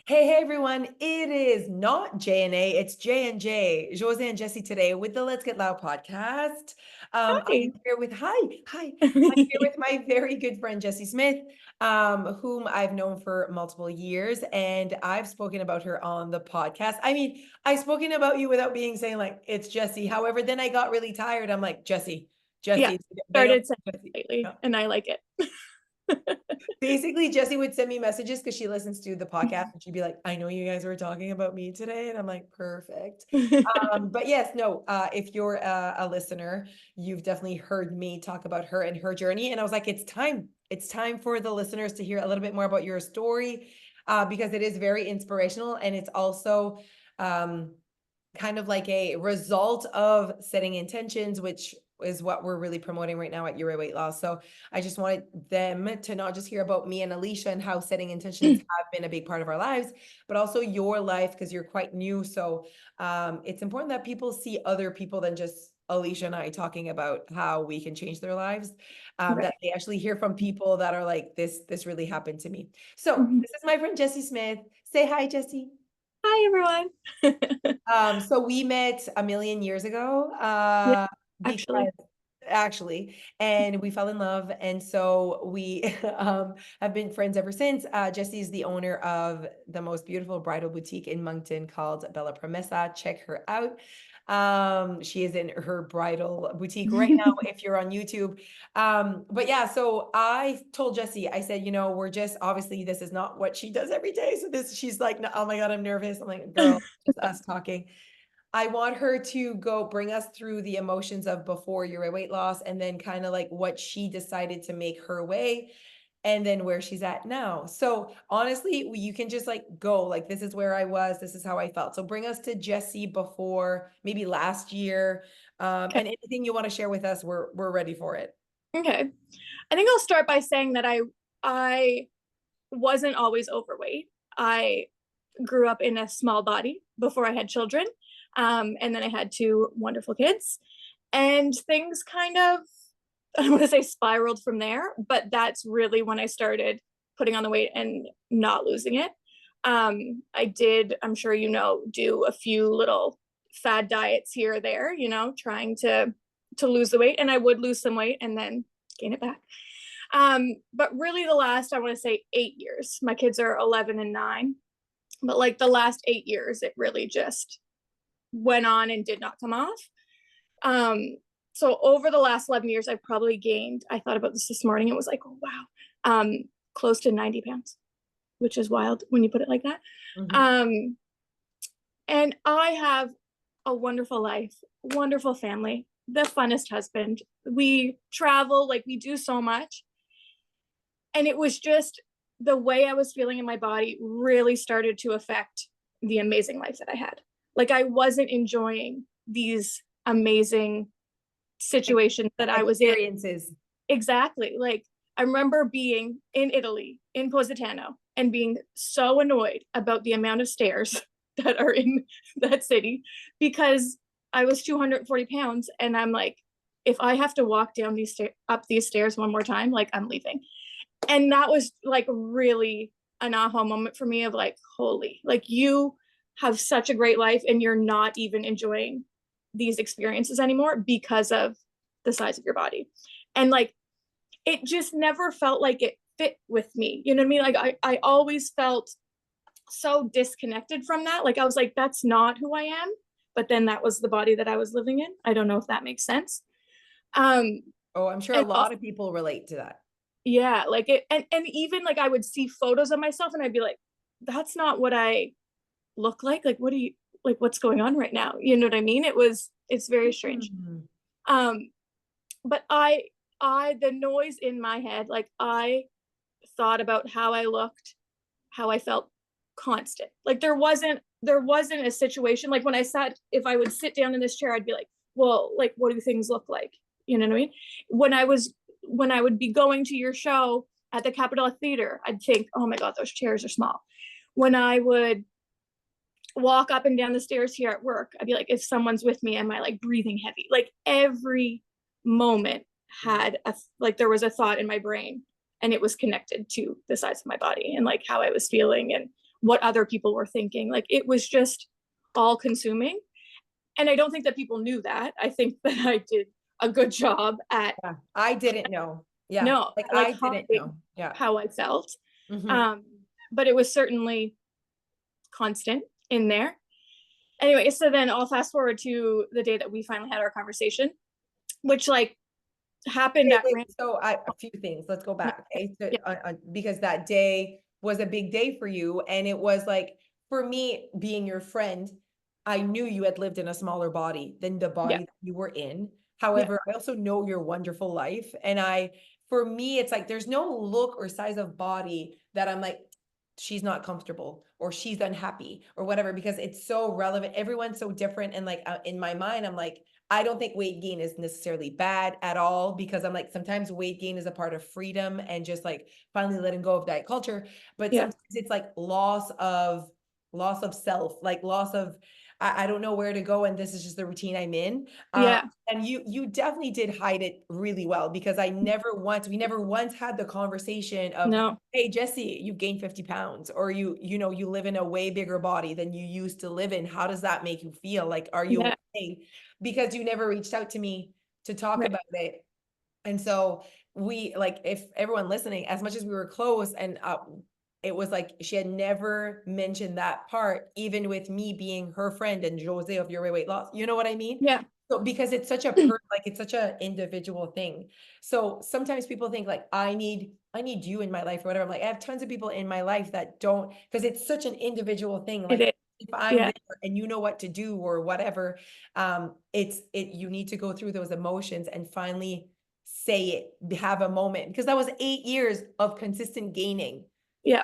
Hey everyone, it is not J and A, it's J and J, Jose and Jesse today with the Let's Get Loud podcast. I'm Hi. here with I'm here with my very good friend Jessie Smith, whom I've known for multiple years, and I've spoken about her on the podcast. I mean, I've spoken about you without being saying like it's Jessie. However, then I got really tired. I'm like Jessie, Yeah, Jessie, then I'm started saying Jessie. it lately, and I like it. Basically, Jessie would send me messages because she listens to the podcast and she'd be like, I know you guys were talking about me today. And I'm like, perfect. But yes, no, if you're a listener, you've definitely heard me talk about her and her journey. And I was like, it's time. It's time for the listeners to hear a little bit more about your story because it is very inspirational. And it's also kind of like a result of setting intentions, which is what we're really promoting right now at Your Weight Loss. So I just wanted them to not just hear about me and Alicia and how setting intentions have been a big part of our lives, but also your life because you're quite new. So it's important that people see other people than just Alicia and I talking about how we can change their lives. Right. That they actually hear from people that are like, this really happened to me. So Mhm. this is my friend Jessie Smith. Say hi, Jessie. Hi, everyone. So we met a million years ago, Yeah, because actually. actually, and we fell in love. And so we have been friends ever since. Jessie is the owner of the most beautiful bridal boutique in Moncton called Bella Promessa. Check her out. She is in her bridal boutique right now if you're on YouTube. But yeah, so I told Jessie, I said, we're just obviously this is not what she does every day. So she's like, oh my God, I'm nervous. I'm like, girl, just us talking. I want her to go bring us through the emotions of before your weight loss and then kind of like what she decided to make her way and then where she's at now. So honestly, you can just like go like this is where I was, this is how I felt. So bring us to Jessie before maybe last year. Okay. And anything you want to share with us, we're ready for it. Okay. I think I'll start by saying that I wasn't always overweight. I grew up in a small body before I had children. And then I had two wonderful kids. And things kind of, I don't want to say spiraled from there, but that's really when I started putting on the weight and not losing it. I did, I'm sure you know, do a few little fad diets here or there, trying to lose the weight, and I would lose some weight and then gain it back. But really the last, I want to say 8 years, my kids are 11 and 9, but like the last 8 years, it really just went on and did not come off. Um, so over the last 11 years, I've probably gained, I thought about this morning, it was like, oh, wow, close to 90 pounds, which is wild when you put it like that. Mhm. Um, and I have a wonderful life, wonderful family, the funnest husband. We travel, like we do so much. And it was just the way I was feeling in my body really started to affect the amazing life that I had. Like I wasn't enjoying these amazing situations that I was in. Experiences. Exactly. Like I remember being in Italy, in Positano, and being so annoyed about the amount of stairs that are in that city because I was 240 pounds. And I'm like, if I have to walk down up these stairs one more time, like I'm leaving. And that was like really an aha moment for me of like, holy, like you have such a great life and you're not even enjoying these experiences anymore because of the size of your body. And like it just never felt like it fit with me. You know what I mean? Like I always felt so disconnected from that. Like I was like, that's not who I am. But then that was the body that I was living in. I don't know if that makes sense. Um, Oh, I'm sure a and lot of people relate to that. yeah, like it, and even like I would see photos of myself and I'd be like, that's not what I look like. Like, what do you like? What's going on right now? You know what I mean? It's very strange. Mhm. Um, but the noise in my head, like I thought about how I looked, how I felt constant. Like there wasn't a situation like when I sat, if I would sit down in this chair, I'd be like, well, like what do things look like? You know what I mean? When I was when I would be going to your show at the Capitol Theater, I'd think, oh my God, those chairs are small. When I would walk up and down the stairs here at work, I'd be like, if someone's with me, am I like breathing heavy? Like every moment had like there was a thought in my brain and it was connected to the size of my body and like how I was feeling and what other people were thinking. Like it was just all consuming. And I don't think that people knew that. I think that I did a good job at Yeah. I didn't know. Yeah. no, Like like I didn't hiding know. Yeah. how I felt. Hmm. Um, but it was certainly constant in there. Anyway, so then I'll fast forward to the day that we finally had our conversation, which like happened Wait, at wait, random. so a few things. Let's go back, okay? So, Yeah, because that day was a big day for you, and it was like for me being your friend, I knew you had lived in a smaller body than the yeah, body that you were in. yeah, However, I also know your wonderful life, and for me, it's like there's no look or size of body that I'm like, she's not comfortable or she's unhappy or whatever, because it's so relevant. Everyone's so different, and like in my mind, I'm like, I don't think weight gain is necessarily bad at all, because I'm like, sometimes weight gain is a part of freedom and just like finally letting go of diet culture. But yeah, sometimes it's like loss of self, like loss of, I don't know where to go, and this is just the routine I'm in. yeah. And you definitely did hide it really well, because we never once had the conversation of, No, hey, Jessie, you've gained 50 pounds, or you live in a way bigger body than you used to live in. How does that make you feel? Like, are you yeah, okay? Because you never reached out to me to talk right, about it. And so we, like, if everyone listening, as much as we were close, and it was like she had never mentioned that part, even with me being her friend and Jose of Your Weight Loss. You know what I mean? yeah, So because it's such like it's such a individual thing. So sometimes people think like I need you in my life or whatever. I'm like, I have tons of people in my life that don't, because it's such an individual thing. it Like is. if I'm Yeah, there and you know what to do or whatever, you need to go through those emotions and finally say it, have a moment, because that was 8 years of consistent gaining, yeah.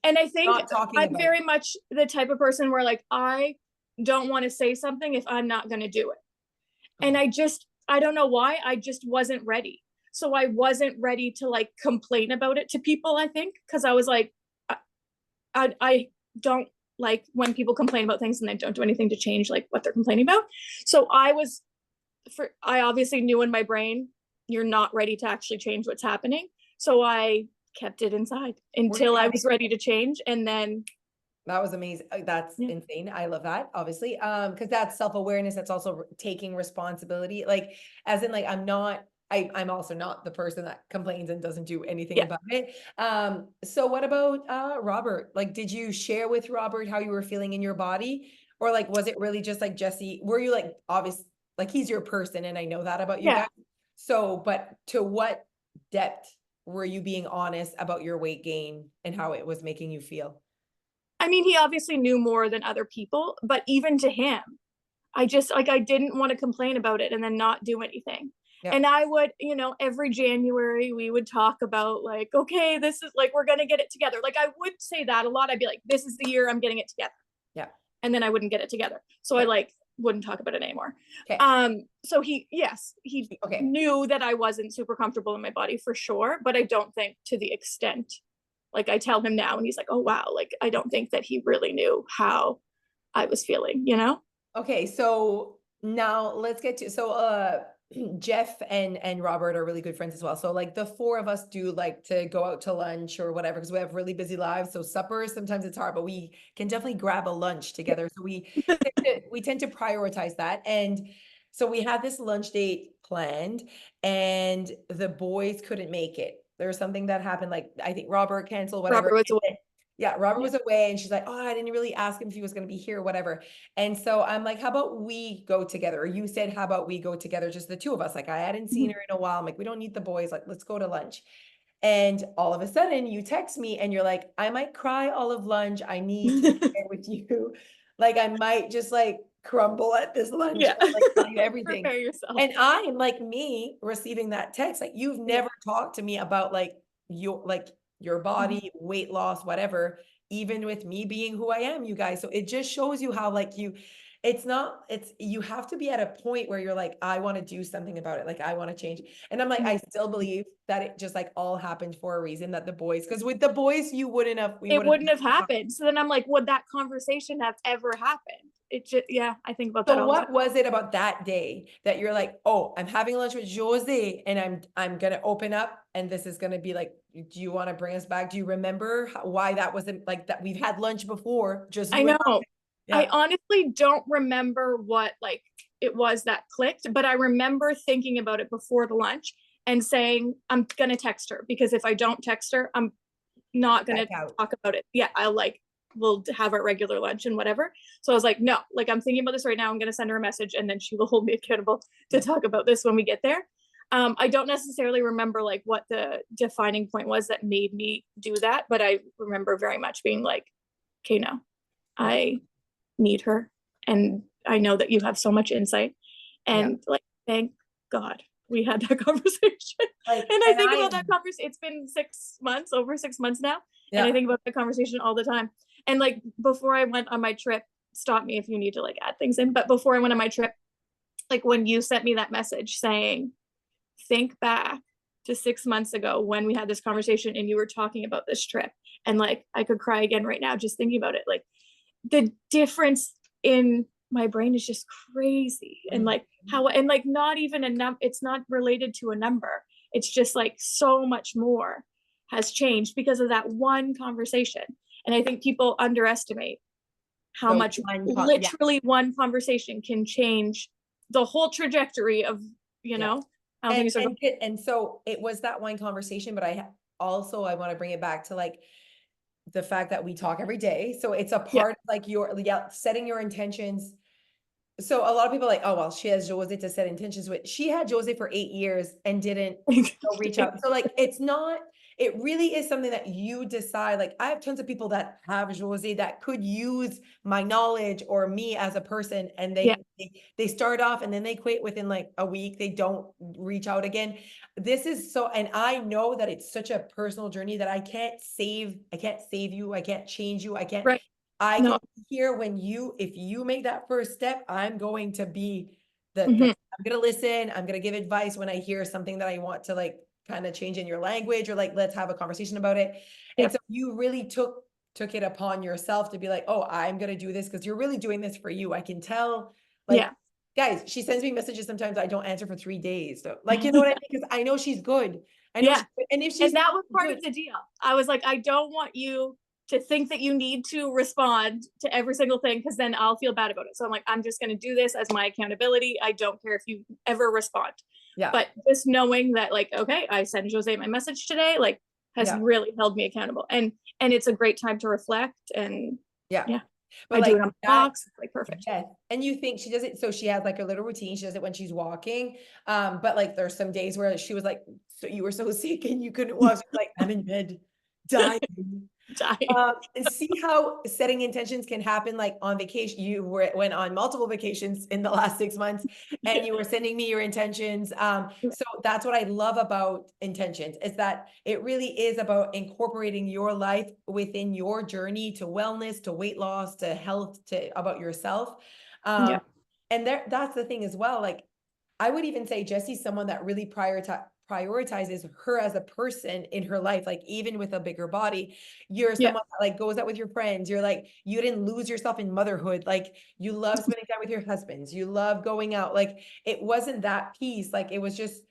And I think not talking I'm about very it. much the type of person where like I don't want to say something if I'm not going to do it. And Okay. I don't know why, I just wasn't ready. So I wasn't ready to like complain about it to people, I think, because I was like, I don't like when people complain about things and they don't do anything to change like what they're complaining about. So I obviously knew in my brain, you're not ready to actually change what's happening. So I kept it inside Were you until I having was ready to change. And then, That was amazing. That's yeah, insane. I love that, obviously. Because that's self-awareness. That's also taking responsibility. Like, as in, like, I'm also not the person that complains and doesn't do anything yeah, about it. So what about Robert? Like, did you share with Robert how you were feeling in your body? Or like, was it really just like Jessie? Were you like obvious, like he's your person, and I know that about you yeah. guys. So, but to what depth were you being honest about your weight gain and how it was making you feel? I mean, he obviously knew more than other people, but even to him, I just like, I didn't want to complain about it and then not do anything. Yeah. And I would, every January we would talk about like, okay, this is like, we're going to get it together. Like, I would say that a lot. I'd be like, this is the year I'm getting it together. Yeah. And then I wouldn't get it together. So I Okay. like wouldn't talk about it anymore. Okay. So he Okay. knew that I wasn't super comfortable in my body for sure, but I don't think to the extent, like I tell him now and he's like, oh wow, like I don't think that he really knew how I was feeling, you know? Okay. So now let's get to Jeff and Robert are really good friends as well. So like the four of us do like to go out to lunch or whatever, because we have really busy lives. So supper, sometimes it's hard, but we can definitely grab a lunch together. So we tend to prioritize that. And so we had this lunch date planned, and the boys couldn't make it. There was something that happened, like I think Robert canceled, whatever. Robert was away. Yeah, Robert Yeah. was away, and she's like, "Oh, I didn't really ask him if he was going to be here, or whatever." And so I'm like, "How about we go together?" Or you said, "How about we go together, just the two of us?" Like I hadn't seen Mhm. her in a while. I'm like, "We don't need the boys. Like, let's go to lunch." And all of a sudden, you text me, and you're like, "I might cry all of lunch. I need to be there with you. Like, I might just like crumble at this lunch Yeah. and like tell you everything." Prepare yourself. And I am like me receiving that text. Like, you've Yeah. never talked to me about your Mhm. body, weight loss, whatever, even with me being who I am, you guys. So it just shows you how like you have to be at a point where you're like, I want to do something about it. Like I want to change. And I'm like, I still believe that it just like all happened for a reason, that the boys, because with the boys, we It wouldn't wouldn't have happened. So then I'm like, would that conversation have ever happened? it just, yeah, I think about that So all the time. what was it about that day that you're like, "Oh, I'm having lunch with Jose and I'm gonna open up and this is gonna be like, do you wanna bring us back?" Do you remember why that wasn't like that we've had lunch before, just I you and know. I yeah, honestly don't remember what like it was that clicked, but I remember thinking about it before the lunch and saying, I'm gonna text her because if I don't text her, I'm not back gonna out. talk about it. Yeah, I'll like we'll have our regular lunch and whatever. So I was like, no, like I'm thinking about this right now. I'm gonna send her a message and then she will hold me accountable to Yeah. talk about this when we get there. I don't necessarily remember like what the defining point was that made me do that, but I remember very much being like, okay, no, Yeah. I need her. And I know that you have so much insight. Yeah. And like, thank God we had that conversation. Like, And I and think about that conversation. It's been 6 months, over 6 months now. And I yeah. think about that conversation all the time. And like before I went on my trip, stop me if you need to like add things in. But before I went on my trip, like when you sent me that message saying, think back to 6 months ago when we had this conversation and you were talking about this trip. And like I could cry again right now just thinking about it. Like the difference in my brain is just crazy. And Mhm. like how, and like not even a it's not related to a number, it's just like so much more has changed because of that one conversation. And I think people underestimate how The much one yeah, literally one conversation can change the whole trajectory of, you yeah. know, how things are going. And so it was that one conversation, but also I wanna bring it back to, like, the fact that we talk every day, so it's a Yeah. part of, like, your yeah, setting your intentions. So a lot of people are like, "Oh, well, she has Jose to set intentions with." She had Jose for 8 years and didn't, reach out. So, like, it's not it really is something that you decide, like, I have tons of people that have Jose that could use my knowledge or me as a person, and Yeah. they start off and then they quit within, like, a week, they don't reach out again. This is so and I know that it's such a personal journey that I can't save you, I can't change you, Right. I can No. be here when if you make that first step, I'm going to be the Mhm. I'm gonna listen, I'm gonna give advice when I hear something that I want to like kind of change in your language or like let's have a conversation about it. And Yeah. so you really took it upon yourself to be like, "Oh, I'm gonna do this because you're really doing this for you." I can tell like Yeah. guys, she sends me messages sometimes I don't answer for 3 days. So like you know what I mean? Because I know she's good. I know Yeah. she's good. And if And she's that not was part good, of the deal. I was like, I don't want you to think that you need to respond to every single thing because then I'll feel bad about it. So I'm like, I'm just going to do this as my accountability. I don't care if you ever respond. yeah, But just knowing that, like, okay, I sent Jose my message today, like, has yeah, really held me accountable. And it's a great time to reflect. And yeah. yeah, But I do like it on my that walks. It's like perfect. yes, and you think she does it so she has, like, a little routine, she does it when she's walking, but, like, there's some days where she was like, "So you were so sick and you couldn't walk." She's like, "I'm in bed, dying." Dying. And see how setting intentions can happen, like, on vacation you went on multiple vacations in the last 6 months, and Yeah. you were sending me your intentions, so that's what I love about intentions, is that it really is about incorporating your life within your journey to wellness, to weight loss, to health, to about yourself, Yeah. um, and that's the thing as well, like, I would even say Jessie's someone that really prioritizes her as a person in her life, like, even with a bigger body. You're Yeah. someone that, like, goes out with your friends, you're like you didn't lose yourself in motherhood, like, you love spending time with your husbands, you love going out, like, it wasn't that piece, like, it was just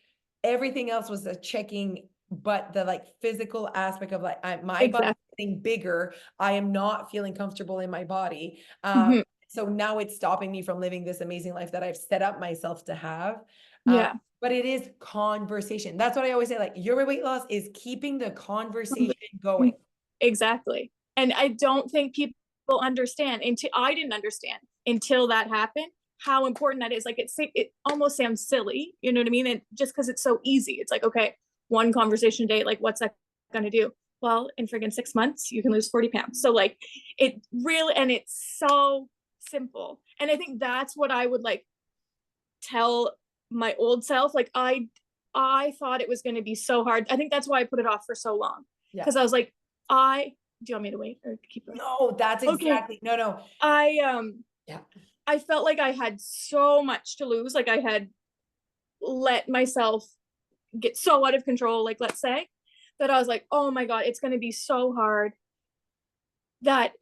everything else was a checking, but the, like, physical aspect of, like, my body's Exactly. getting bigger, I am not feeling comfortable in my body, Mhm. so now it's stopping me from living this amazing life that I've set up myself to have, um, Yeah. but it is conversation. That's what I always say, like, your weight loss is keeping the conversation going. Exactly. And I don't think people understand until I didn't understand until that happened how important that is. Like it almost sounds silly, you know what I mean? And just because it's so easy, it's like, okay, one conversation a day, like what's that gonna do? Well, in friggin' 6 months, you can lose 40 pounds. So like it really, and it's so simple. And I think that's what I would like tell my old self. Like I thought it was gonna be so hard. I think that's why I put it off for so long. Yeah. Cause I was like, I do you want me to wait or keep going? No, that's Okay. exactly no. I um Yeah. I felt like I had so much to lose. Like I had let myself get so out of control, like let's say, that I was like, oh my God, it's gonna be so hard that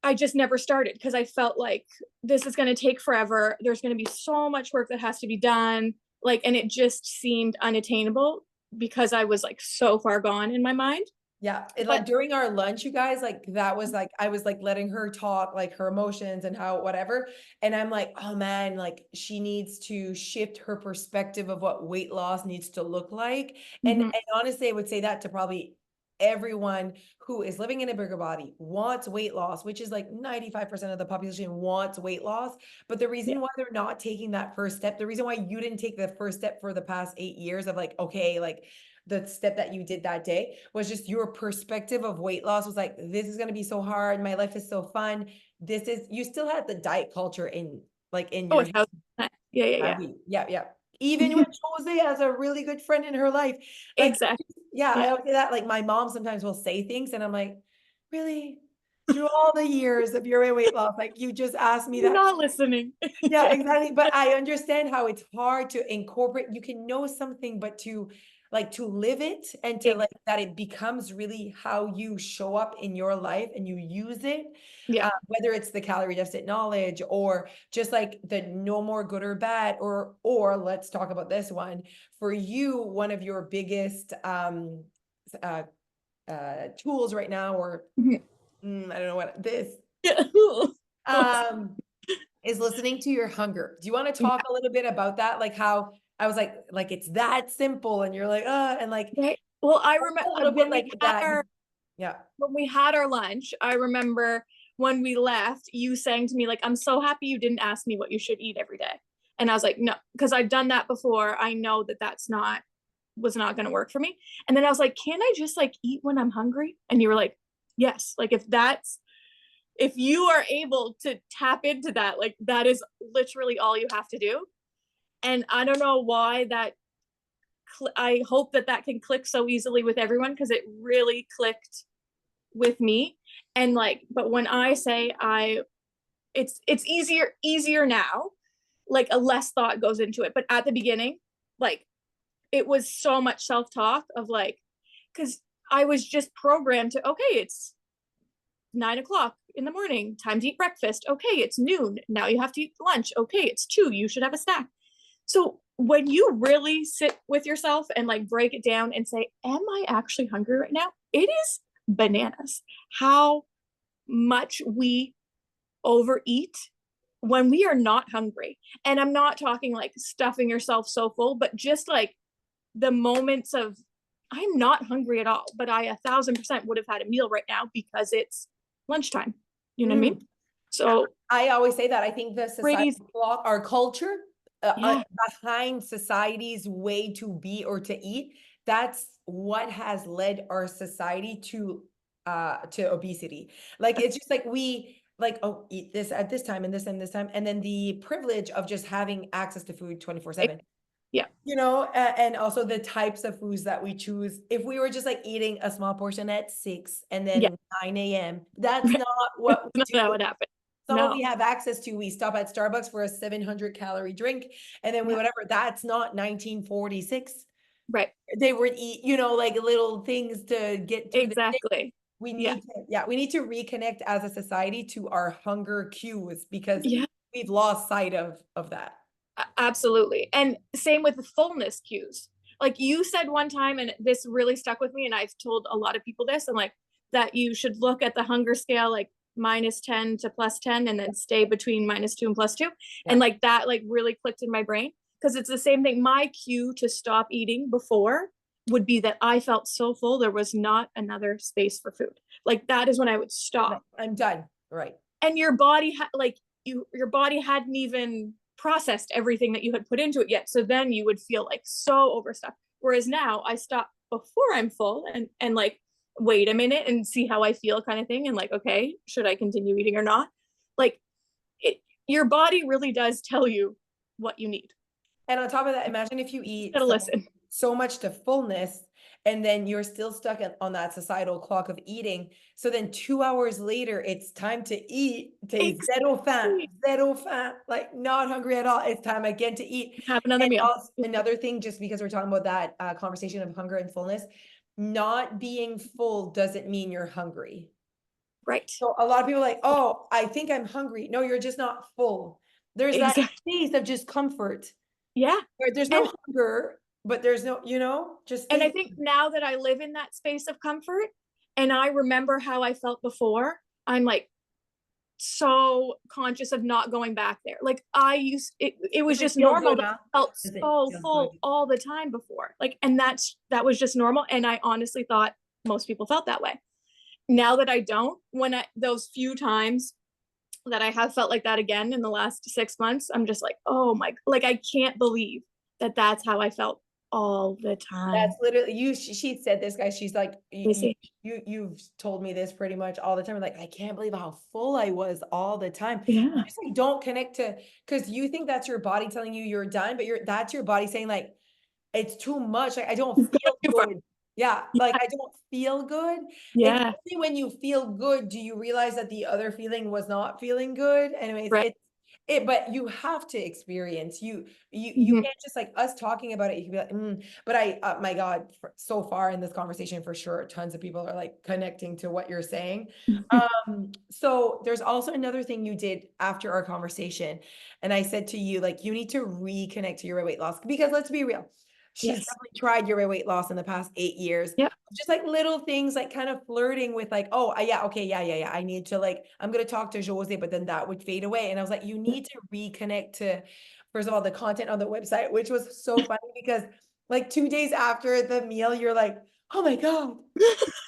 I just never started because I felt like this is going to take forever. There's going to be so much work that has to be done. Like, and it just seemed unattainable because I was like so far gone in my mind. Yeah, it But like during our lunch, you guys, like that was like I was like letting her talk like her emotions and how whatever. And I'm like, oh man, like she needs to shift her perspective of what weight loss needs to look like. mhm, And honestly, I would say that to probably everyone who is living in a bigger body, wants weight loss, which is like 95% of the population wants weight loss. But the yeah, reason why they're not taking that first step, the reason why you didn't take the first step for the past 8 years of like, okay, like the step that you did that day was just your perspective of weight loss was like, this is going to be so hard. My life is so fun. This is, you still had the diet culture in like in oh, your, 1,000%. Yeah, yeah, yeah, yeah. Even yeah. when Jose has a really good friend in her life, like, Exactly. yeah, I Yeah. always say that. Like my mom sometimes will say things and I'm like, really? Through all the years of your weight loss, like you just asked me You're that. not listening. Yeah, Yeah. exactly. But I understand how it's hard to incorporate. You can know something, but to like to live it and to like Exactly. that it becomes really how you show up in your life and you use it. Yeah. Whether it's the calorie deficit knowledge or just like the no more good or bad, or let's talk about this one. For you, one of your biggest uh tools right now, or Mhm. I don't know what this Yeah. um is listening to your hunger. Do you want to Yeah. talk a little bit about that? Like how I was like it's that simple, and you're like, and like Right. Well, I remember a little bit when we like had that. our Yeah. lunch, I remember when we left, you saying to me, like, I'm so happy you didn't ask me what you should eat every day. And I was like, no, because I've done that before. I know that was not going to work for me. And then I was like, can I just like eat when I'm hungry? And you were like, yes. Like, if you are able to tap into that, like, that is literally all you have to do. And I don't know why I hope that that can click so easily with everyone because it really clicked with me. And like, but when I say it's easier now, like a less thought goes into it. But at the beginning, like it was so much self-talk of like, because I was just programmed to, okay, it's 9 o'clock in the morning, time to eat breakfast. Okay, it's noon. Now you have to eat lunch. Okay, it's 2. You should have a snack. So when you really sit with yourself and like break it down and say, am I actually hungry right now? It is bananas how much we overeat when we are not hungry. And I'm not talking like stuffing yourself so full, but just like the moments of, I'm not hungry at all, but I 1,000% would have had a meal right now because it's lunchtime. You know what I mean? Mhm. So I always say that. I think the society crazy. clock, our culture, Yeah. behind society's way to be or to eat, that's what has led our society to obesity. Like it's just like we like, oh, eat this at this time and this and this time, and then the privilege of just having access to food 24/7. Yeah. You know, and also the types of foods that we choose. If we were just like eating a small portion at 6 and Yeah. then 9 a.m., that's not what we Not do. that would happen. So what No. we have access to, we stop at Starbucks for a 700-calorie drink, and then we Yeah. whatever. That's not 1946. Right. They would eat, like little things to get through the day. Exactly. We Yeah. need to, yeah, we need to reconnect as a society to our hunger cues because Yeah. we've lost sight of that. Absolutely. And same with the fullness cues. Like you said one time, and this really stuck with me, and I've told a lot of people this, and like that you should look at the hunger scale like -10 to +10 and then stay between -2 and +2. Yeah. And like that like really clicked in my brain because it's the same thing. My cue to stop eating before would be that I felt so full there was not another space for food. Like that is when I would Right. stop. I'm done. Right. And your body like your body hadn't even processed everything that you had put into it yet, so then you would feel like so overstuffed. Whereas now I stop before I'm full and like wait a minute and see how I feel kind of thing, and like, okay, should I continue eating or not? Like it, your body really does tell you what you need. And on top of that, imagine if you eat Gotta listen. so much to fullness and then you're still stuck on that societal clock of eating. So then 2 hours later, it's time to eat. To Exactly. zero fat, like not hungry at all. It's time again to eat. Have another And meal. also another thing, just because we're talking about that conversation of hunger and fullness, not being full doesn't mean you're hungry. Right. So a lot of people are like, oh, I think I'm hungry. No, you're just not full. There's that Exactly. space of just comfort Yeah. where there's And no hunger, but there's no, just and I stay. think now that I live in that space of comfort and I remember how I felt before, I'm like so conscious of not going back there. Like it was Doesn't just feel normal good, that huh? I felt Doesn't so feel good. full all the time before. Like, and that was just normal. And I honestly thought most people felt that way. Now that I don't, those few times that I have felt like that again in the last 6 months, I'm just like, oh my, like I can't believe that that's how I felt all the That's time. literally you. She said this, guy. She's like, You see? you've told me this pretty much all the time. Like, I can't believe how full I was all the time. You Yeah. just like don't connect to, because you think that's your body telling you you're done, but that's your body saying like, it's too much. Like, I don't You've gone feel too far. good. Yeah, like Yeah. I don't feel good. It's Yeah. only when you feel good do you realize that the other feeling was not feeling good. Anyways, Right. but you have to experience. You Mhm. can't just like us talking about it. You can be like, but my God, so far in this conversation, for sure, tons of people are like connecting to what you're saying. So there's also another thing you did after our conversation, and I said to you, like, you need to reconnect to your weight loss because let's be real. She's Yes. definitely tried your weight loss in the past 8 years. Yep. Just like little things, like kind of flirting with like, oh, yeah, okay, yeah. I need to like, I'm gonna talk to Jose, but then that would fade away. And I was like, you need to reconnect to, first of all, the content on the website, which was so funny because like 2 days after the meal, you're like, oh my God,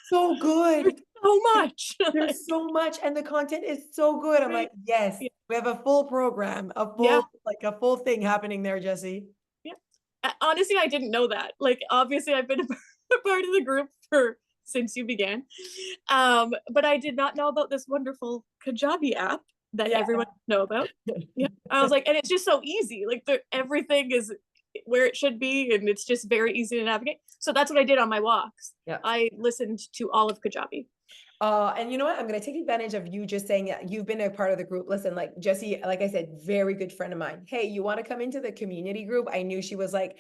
so There's good. so much. Like, There's so much, and the content is so good. I'm right. like, yes, Yeah. we have a full program, Yeah. a full thing happening there, Jessie. Yeah. Honestly, I didn't know that. Like, obviously, I've been a part of the group for since you began, but I did not know about this wonderful Kajabi app that Yeah. everyone know about. Yeah, I was like, and it's just so easy. Like, everything is where it should be, and it's just very easy to navigate. So that's what I did on my walks. Yeah. I listened to all of Kajabi. And you know what? I'm going to take advantage of you just saying that you've been a part of the group. Listen, like Jessie, like I said, very good friend of mine. Hey, you want to come into the community group? I knew she was like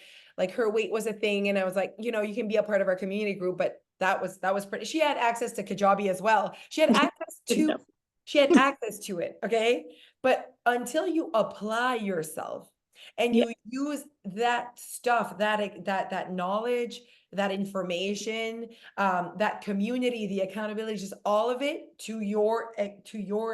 her weight was a thing. And I was like, you can be a part of our community group, but that was pretty, she had access to Kajabi as well. Didn't know. She had access to it. Okay. But until you apply yourself and Yeah. you use that stuff, that knowledge, that information, that community, the accountability, just all of it to your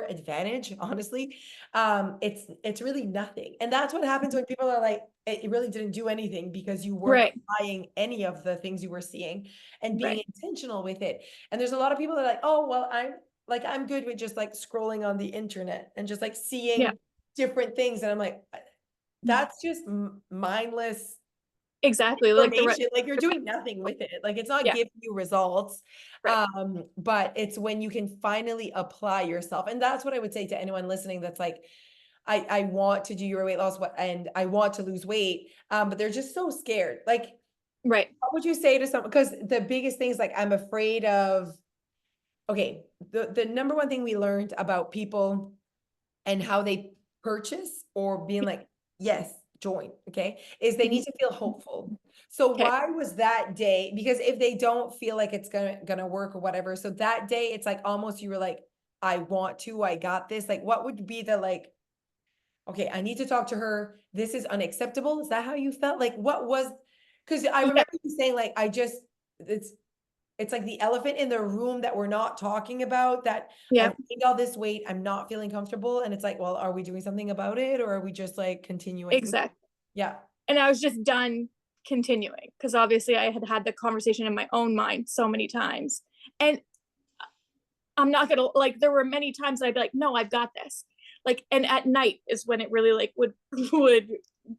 advantage, honestly, it's really nothing. And that's what happens when people are like, it really didn't do anything because you weren't Right. applying any of the things you were seeing and being Right. intentional with it. And there's a lot of people that are like, oh, well, I'm good with just like scrolling on the internet and just like Yeah. seeing different things. And I'm like, that's just mindless Exactly. Like information. Like you're doing nothing with it. Like it's not yeah. giving you results. Right. But it's when you can finally apply yourself. And that's what I would say to anyone listening that's like, I want to do your weight loss and I want to lose weight. But they're just so scared. Like, Right. what would you say to someone? Because the biggest thing is like, I'm afraid of, okay, the number one thing we learned about people and how they purchase or being like, yes, join, okay, is they need to feel hopeful. So Okay. why was that day? Because if they don't feel like it's gonna work or whatever, so that day it's like almost you were like, I got this. Like, what would be the like, okay, I need to talk to her. This is unacceptable. Is that how you felt? Like, what was? Because I Yeah. remember you saying like, it's like the elephant in the room that we're not talking about, that Yeah. I've gained all this weight, I'm not feeling comfortable. And it's like, well, are we doing something about it? Or are we just like continuing? Exactly. Yeah. And I was just done continuing because obviously I had had the conversation in my own mind so many times. And I'm not gonna like there were many times that I'd be like, no, I've got this. Like, and at night is when it really like would would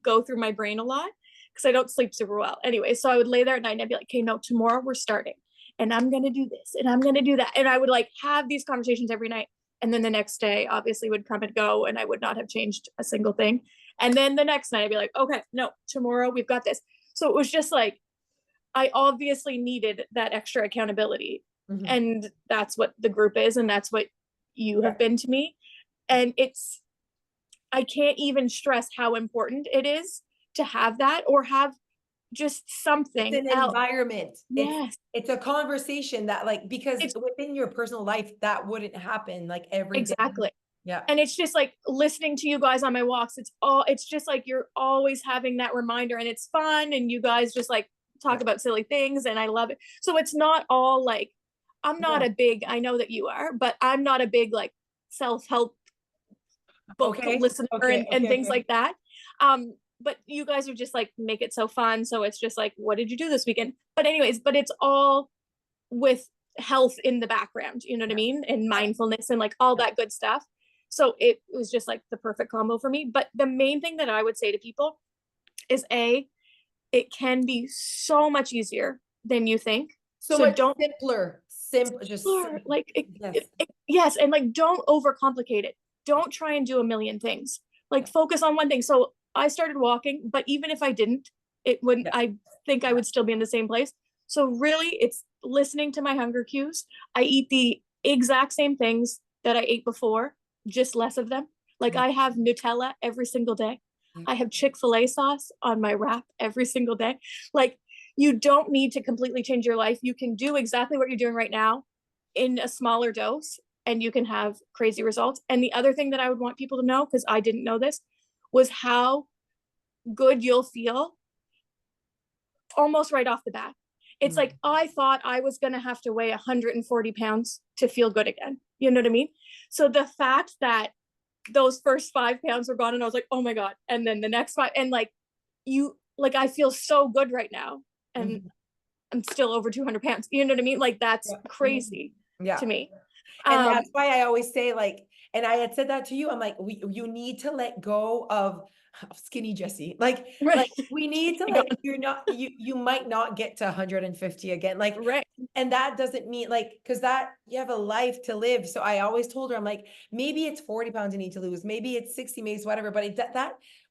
go through my brain a lot because I don't sleep super well. Anyway, so I would lay there at night and I'd be like, okay, no, tomorrow we're starting. And I'm gonna do this and I'm gonna do that. And I would like have these conversations every night. And then the next day obviously would come and go and I would not have changed a single thing. And then the next night I'd be like, okay, no, tomorrow we've got this. So it was just like I obviously needed that extra accountability. Mhm. And that's what the group is. And that's what you Yeah. have been to me. And I can't even stress how important it is to have that or have just It's something an else. environment. Yes, It's a conversation that like, because it's within your personal life, that wouldn't happen like every day. exactly. Yeah. And it's just like listening to you guys on my walks. It's just like you're always having that reminder, and it's fun. And you guys just like talk Yeah. about silly things, and I love it. So it's not all like, I'm not Yeah. a big, I know that you are, but I'm not a big like self help book Okay. listener Okay. and Okay. things Okay. like that. But you guys are just like, make it so fun. So it's just like, what did you do this weekend? But anyways, but it's all with health in the background, you know what I Yeah. mean? And Yeah. mindfulness and like all Yeah. that good stuff. So it was just like the perfect combo for me. But the main thing that I would say to people is it can be so much easier than you think. So So much don't simpler. Simple. Just explore, simple. like Yes. yes, and like don't overcomplicate it. Don't try and do a million things. Like Yeah. focus on one thing. So I started walking, but even if I didn't, it wouldn't, Yeah. I think I would still be in the same place. So really it's listening to my hunger cues. I eat the exact same things that I ate before, just less of them. Like Yeah. I have Nutella every single day. Yeah. I have Chick-fil-A sauce on my wrap every single day. Like you don't need to completely change your life. You can do exactly what you're doing right now in a smaller dose, and you can have crazy results. And the other thing that I would want people to know, because I didn't know this, was how good you'll feel almost right off the bat. It's Mm. like, I thought I was going to have to weigh 140 pounds to feel good again. You know what I mean? So the fact that those first 5 pounds were gone, and I was like, oh my God. And then the next five, and like, I feel so good right now. And Mhm. I'm still over 200 pounds. You know what I mean? Like, that's Yeah. crazy Yeah. to me. And Um, that's why I always say like, and I had said that to you, I'm like, you need to let go of skinny Jessie. Like right. we need to like, you might not get to 150 again. Like, Right. and that doesn't mean like, because that you have a life to live. So I always told her, I'm like, maybe it's 40 pounds you need to lose, maybe it's 60, maybe it's whatever, but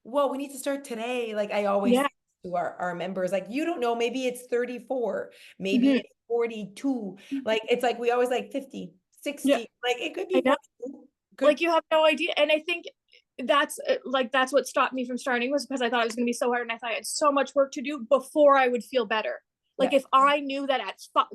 well, we need to start today. Like I always Yeah. say to our members, like, you don't know, maybe it's 34, maybe Mhm. it's 42. Like it's like we always like 50, Yeah. 60, like it could I be know. 42. Could Like, you have no idea. And I think that's what stopped me from starting, was because I thought it was going to be so hard, and I thought I had so much work to do before I would feel better. Like yeah. if I knew that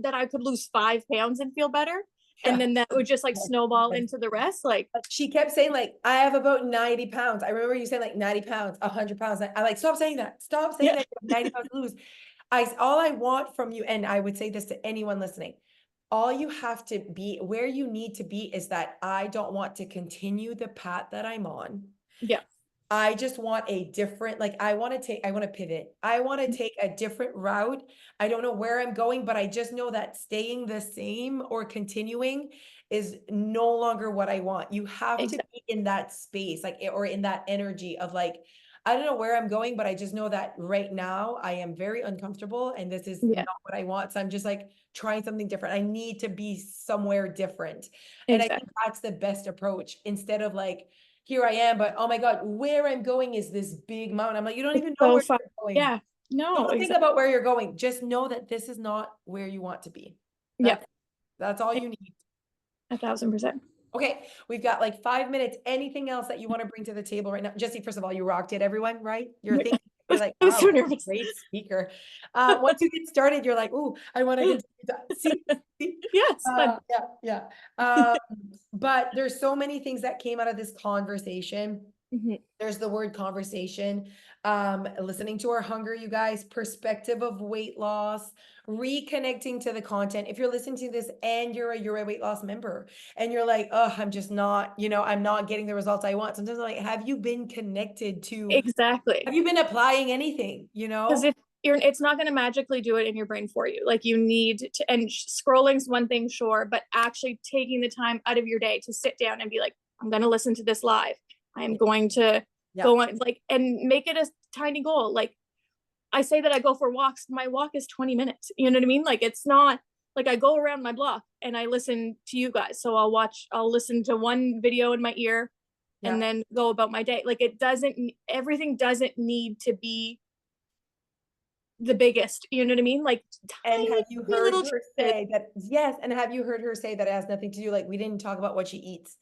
that I could lose 5 pounds and feel better, and Yeah. then that would just like Yes, snowball yes. into the rest. Like, She kept saying like, I have about 90 pounds. I remember you saying like 90 pounds, 100 pounds. I like, stop saying that. Stop saying yeah, that you have 90 pounds to lose. All I want from you, and I would say this to anyone listening, all you have to be, where you need to be is that I don't want to continue the path that I'm on. yeah, I just want a different, like, I want to pivot. I want to take a different route. I don't know where I'm going, but I just know that staying the same or continuing is no longer what I want. You have to exactly. be in that space, like, or in that energy of like, I don't know where I'm going, but I just know that right now I am very uncomfortable and this is Yeah, not what I want. So I'm just like trying something different. I need to be somewhere different. And I think exactly. that's the best approach, instead of like, here I am, but oh my God, where I'm going is this big mountain. I'm like, you don't It's even know so where fun. you're going. Yeah. No, Don't think exactly. about where you're going. Just know that this is not where you want to be. Yeah. That's all you need. 1,000%. Okay, we've got like 5 minutes. Anything else that you want to bring to the table right now? Jesse, first of all, you rocked it, everyone, right? You're thinking, you're like, I was so wow, nervous. great speaker. Once you get started, you're like, ooh, I want to continue that. See? Yes, fun. Yeah, yeah. Um, but there's so many things that came out of this conversation. Mhm. There's the word conversation, listening to our hunger, you guys, perspective of weight loss, reconnecting to the content. If you're listening to this and you're a weight loss member and you're like, oh, I'm just not, I'm not getting the results I want. Sometimes I'm like, have you been connected to, Exactly. have you been applying anything, Because if it's not going to magically do it in your brain for you. Like, you need to, and scrolling's one thing, sure, but actually taking the time out of your day to sit down and be like, I'm going to listen to this live. I'm going to Yeah. go on, like, and make it a tiny goal. Like, I say that I go for walks. My walk is 20 minutes. You know what I mean? Like, it's not like I go around my block and I listen to you guys. So I'll listen to one video in my ear Yeah. and then go about my day. Like, everything doesn't need to be the biggest, you know what I mean? Like, And tiny, have you tiny heard little her changes. say that? Yes. And have you heard her say that it has nothing to do, like, we didn't talk about what she eats.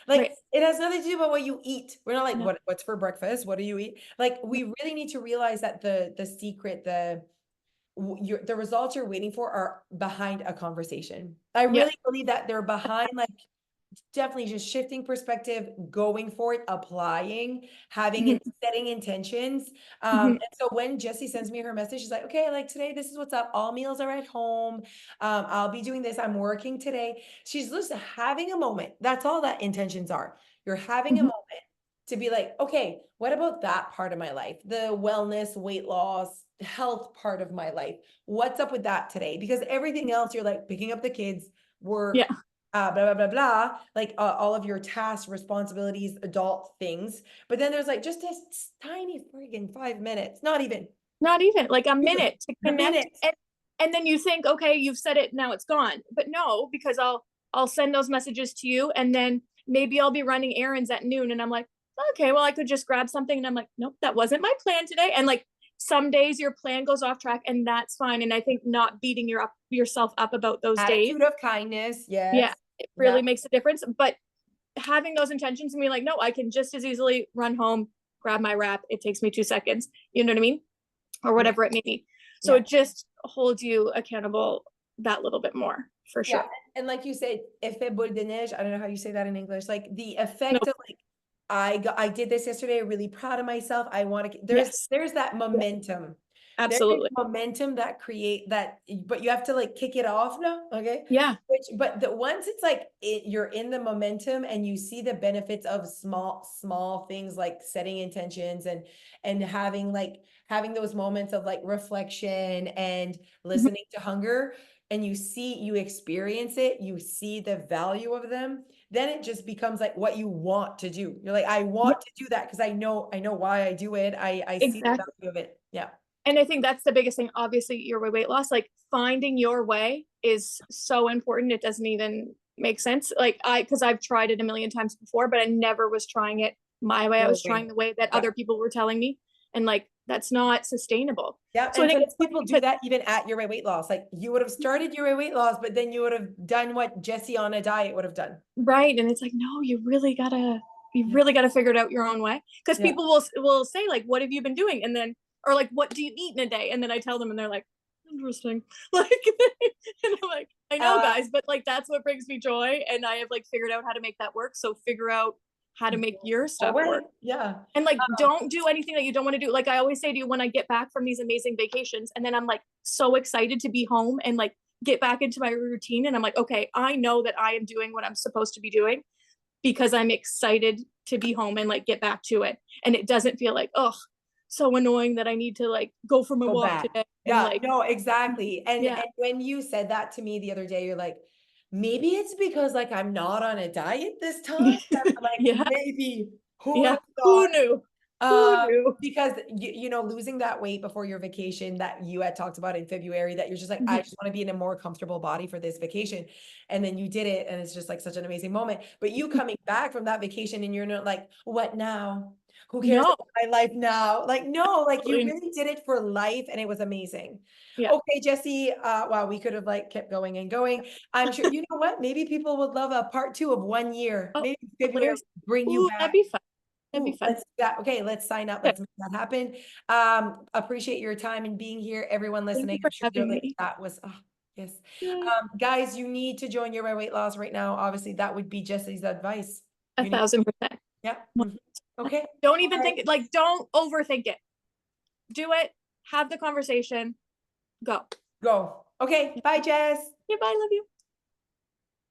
Like, Right. it has nothing to do about what you eat. We're not like, No. what's for breakfast? What do you eat? Like, No. we really need to realize that the secret, the results you're waiting for are behind a conversation. I Yeah. really believe that they're behind, like, definitely just shifting perspective, going for it, applying, having Mhm. it, setting intentions. Mhm. And so when Jessie sends me her message, she's like, okay, like today, this is what's up. All meals are at home. I'll be doing this. I'm working today. She's just having a moment. That's all that intentions are. You're having a Mhm. moment to be like, okay, what about that part of my life? The wellness, weight loss, health part of my life. What's up with that today? Because everything else, you're like picking up the kids, Yeah. work, blah, blah, blah, blah, like all of your tasks, responsibilities, adult things. But then there's like just this tiny friggin' 5 minutes, not even Not even like a two, minute to a connect. minute. And then you think, okay, you've said it, now it's gone. But no, because I'll send those messages to you, and then maybe I'll be running errands at noon, and I'm like, okay, well, I could just grab something, and I'm like, nope, that wasn't my plan today. And like some days your plan goes off track, and that's fine. And I think not beating yourself up about those days, Attitude of kindness. yeah, Yes. it Yeah. really makes a difference. But having those intentions and be like, no, I can just as easily run home, grab my wrap. It takes me 2 seconds. You know what I mean? Or Yeah. whatever it may be. So Yeah. it just holds you accountable that little bit more, for Yeah. sure. And like you said, effet boule de neige, I don't know how you say that in English, like the No, effect of like, I did this yesterday, really proud of myself. I want to, yes, there's that yeah, momentum. There is absolutely. momentum that create that, but you have to like kick it off now, okay? Yeah. But the once it's like you're in the momentum and you see the benefits of small things like setting intentions and having those moments of like reflection and Mhm. listening to hunger, and you experience it, you see the value of them, then it just becomes like what you want to do. You're like, I Yeah, want to do that because I know why I do it. I see the exactly. value of it. Yeah. And I think that's the biggest thing. Obviously, your weight loss, like finding your way is so important. It doesn't even make sense. Like because I've tried it a million times before, but I never was trying it my way. I Your was way. trying the way that Yeah. other people were telling me. And like, that's not sustainable. Yeah. So I And think sometimes it's funny people do because, that even at your weight loss. Like you would have started your weight loss, but then you would have done what Jessie on a diet would have done. right. And it's like, no, you Yeah. really gotta figure it out your own way. Because Yeah. people will say, like, what have you been doing? And then, or like, what do you eat in a day? And then I tell them, and they're like, interesting. Like, and I'm like, I know, Uh, guys, but like, that's what brings me joy. And I have like figured out how to make that work. So figure out how to make your a stuff way. work. Yeah. And like, Um, don't do anything that you don't want to do. Like I always say to you when I get back from these amazing vacations, and then I'm like so excited to be home and like get back into my routine. And I'm like, okay, I know that I am doing what I'm supposed to be doing because I'm excited to be home and like get back to it. And it doesn't feel like, oh, so annoying that I need to like go for my go walk back. today and Yeah, like, no, exactly. And yeah, and when you said that to me the other day, you're like, maybe it's because like I'm not on a diet this time. I'm like, yeah, maybe who would yeah. have Who thought? knew? Who knew? Because losing that weight before your vacation that you had talked about in February, that you're just like, I Mhm. just want to be in a more comfortable body for this vacation. And then you did it, and it's just like such an amazing moment. But you coming back from that vacation and you're not like, what now? Who cares No, about my life now? Like, no, like you absolutely. really did it for life, and it was amazing. Yeah. Okay, Jessie, wow, we could have like kept going and going. I'm sure, you know what? Maybe people would love a part two of 1 year. Oh, Maybe February hilarious. bring you Ooh, that'd back. be fun. That'd be Ooh, fun. let's that. Okay, let's sign up. Good. Let's make that happen. Appreciate your time and being here. Everyone Thank you listening, I'm for sure you're having like, me. that was, oh, yes. Yay. Guys, you need to join your weight loss right now. Obviously, that would be Jessie's advice. A You need, 1000%. yeah. Mhm. Okay. Don't All even right. think it, like, don't overthink it. Do it. Have the conversation. Go. Go. Okay. Bye, Jess. Yeah, bye. Love you.